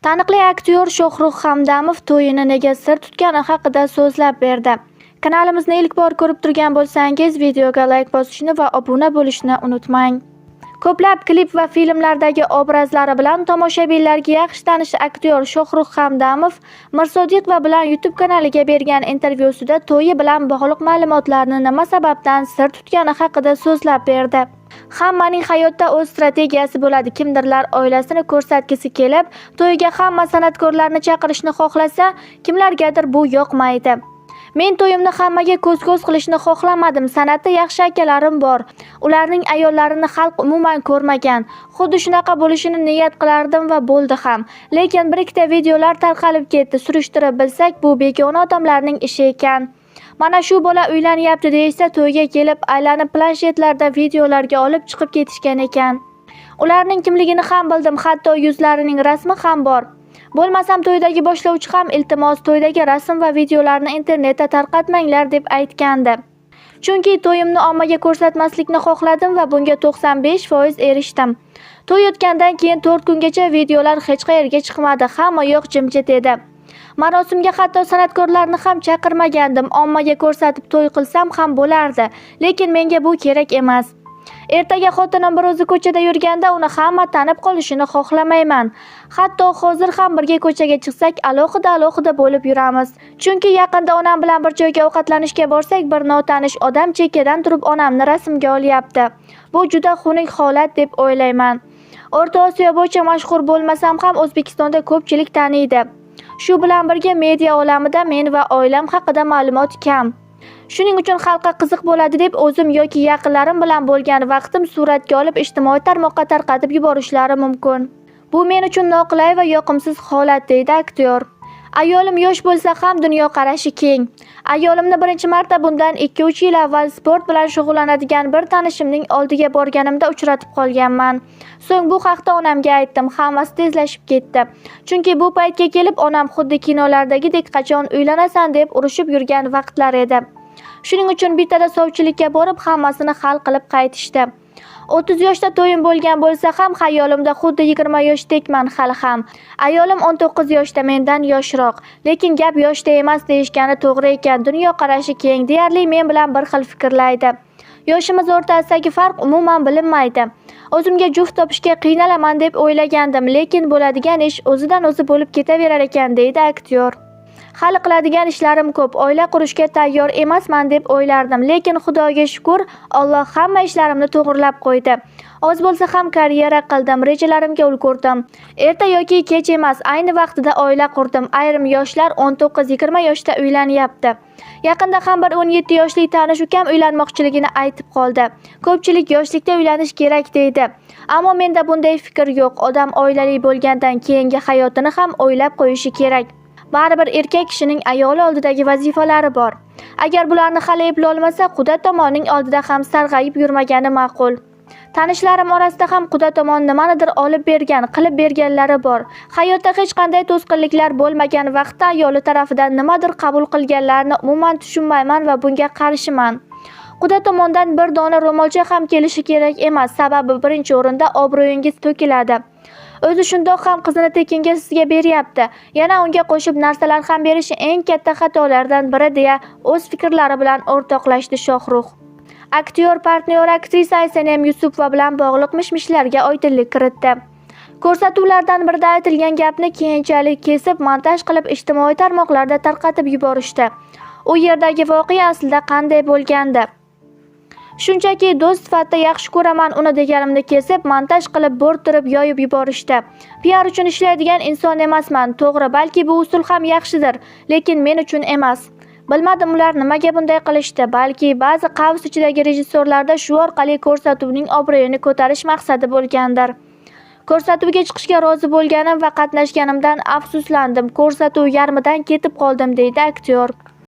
Taniqli aktyor Shohrux Hamdamov to'yini nega sir tutgani haqida so'zlab berdi. Kanalimizni ilk bor ko'rib turgan bo'lsangiz, videoga like bosishni va obuna bo'lishni unutmang. Ko'plab klip va filmlardagi obrazlari bilan tomoshabinlarga yaxshi tanish aktyor Shohrux Hamdamov Mirsodiqova bilan YouTube kanaliga bergan intervyusida to'yi bilan bog'liq ma'lumotlarni nima sababdan sir tutgani haqida so'zlab berdi. Hammaning hayotda o'z strategiyasi bo'ladi. Kimdirlar oilasini ko'rsatgisi kelib, to'yiga hamma san'atkorlarni chaqirishni xohlasa, kimlargadir bu yoqmaydi. Men to'yimni hammaga ko'z-ko'z qilishni xohlamadim. San'atda yaxshi akalarim bor. Ularning ayollarini xalq umuman ko'rmagan. Xuddi shunaqa bo'lishini niyat qilardim va bo'ldi ham. Lekin bir ikkita videolar tarqalib ketdi. Surishtirib bilsak, bu begona odamlarning ishi ekan. Mana shu bola uylanyapti deyishsa, to'yga kelib aylanib planshetlarda videolarga olib chiqib ketishgan ekan. Ularning kimligini ham bildim, hatto yuzlarining rasmi ham bor. Bo'lmasam to'ydagi boshlovchi ham iltimos to'ydagi rasm va videolarni internetda tarqatmanglar deb aytgandi. Chunki to'yimni ommaga ko'rsatmaslikni xohladim va bunga 95% erishdim. To'y o'tgandan keyin 4 kungacha videolar hech qayerga chiqmadi. Hamma yoq jimjit edi. Marosimga hatto san'atkorlarni ham chaqirmagandim. Ommaga ko'rsatib to'y qilsam ham bo'lardi, lekin menga bu kerak emas. Ertaga xotinim bir o'zi ko'chada yurganda uni hamma tanib qolishini xohlamayman. Hatto hozir ham birga ko'chaga chiqsak, alohida bo'lib yuramiz. Chunki yaqinda onam bilan bir joyga ovqatlanishga borsak, bir notanish odam chekkadan turib onamni rasmga olyapti. Bu juda xunuk holat deb o'ylayman. O'rta Osiyo bo'yicha mashhur bo'lmasam ham O'zbekistonda ko'pchilik taniydi. Shu bilan birga media olamida men va oilam haqida ma'lumot kam. Shuning uchun xalqqa qiziq bo'ladi deb o'zim yoki yaqinlarim bilan bo'lgan vaqtim suratga olib ijtimoiy tarmoqqa tarqatib yuborishlari mumkin. Bu men uchun noqulay va yoqimsiz holat, deydi aktyor. Ayolim yosh bo'lsa ham dunyoqarashi keng. Ayolimni birinchi marta bundan 2-3 yil avval sport bilan shug'ullanadigan bir tanishimning oldiga borganimda uchratib qolganman. So'ng bu haqda onamga aytdim. Hammasi tezlashib ketdi. Chunki bu paytga kelib onam xuddi kinolardagidek qachon uylanasan deb urushib yurgan vaqtlar edi. Shuning uchun bittada sovchilikka borib hammasini hal qilib qaytishdi. 30 yoshda to'yim bo'lgan bo'lsa ham xayolimda xuddi 20 yoshdekman hali ham. Ayolim 19 yoshda mendan yoshroq, lekin gap yoshda emas deyishgani to'g'ri ekan. Dunyoqarashi keng, deyarli men bilan bir xil fikrlaydi. Yoshimiz o'rtasidagi farq umuman bilinmaydi. O'zimga juft topishga qiynalaman deb o'ylagandim, lekin bo'ladigan ish o'zidan o'zi bo'lib ketaverar ekan, deydi aktyor. Hali qiladigan ishlarim ko'p, oila qurishga tayyor emasman deb o'ylardim, lekin Xudoga shukr, Alloh hamma ishlarimni to'g'rilab qo'ydi. Oz bo'lsa ham karyera qildim, rejalarimga ulgurdim. Erta yoki kech emas, ayni vaqtida oila qurdim. Ayrim yoshlar 19-20 yoshda uylanyapti. Yaqinda ham bir 17 yoshli tanish ukam uylanmoqchiligini aytib qoldi. Ko'pchilik yoshlikda uylanish kerak deydi. Ammo menda bunday fikr yo'q. Odam oilali bo'lgandan keyingi hayotini ham o'ylab qo'yishi kerak. Baribir erkak kishining ayoli oldidagi vazifalari bor. Agar bularni hali eplolmasa, quda tomonning oldida ham sarg'ayib yurmagani ma'qul. Tanishlarim orasida ham quda tomon nimanidir olib bergan, qilib berganlari bor. Hayotda hech qanday to'sqinliklar bo'lmagan vaqtda ayoli tarafidan nimadir qabul qilganlarini umuman tushunmayman va bunga qarshiman. Quda tomondan bir dona ro'molcha ham kelishi kerak emas, sababi birinchi o'rinda obro'yingiz to'kiladi. O'zi shundoq ham qizini tekinga sizga beryapti. Yana unga qo'shib narsalar ham berishi eng katta xatolardan biri deya o'z fikrlari bilan o'rtoqlashdi Shohrux. Aktyor partnyor aktrisa Aysanam Yusupova bilan bog'liq mish-mishlarga oydinlik kiritdi. Ko'rsatuvlardan birida aytilgan gapni keyinchalik kesib, montaj qilib ijtimoiy tarmoqlarda tarqatib yuborishdi. U yerdagi voqea aslida qanday bo'lgandi? Shunchaki do'st sifatida yaxshi ko'raman uni deganimni kesib, montaj qilib bo'rttirib yoyib yuborishdi. PR uchun ishlaydigan inson emasman, to'g'ri, balki bu usul ham yaxshidir, lekin men uchun emas. Bilmadim ular nimaga bunday qilishdi, balki ba'zi qavs ichidagi rejissyorlarda shu orqali ko'rsatuvning obro'yini ko'tarish maqsadi bo'lgandir. Ko'rsatuvga chiqishga rozi bo'lganim va qatnashganimdan afsuslandim. Ko'rsatuv yarmidan ketib qoldim, deydi aktyor.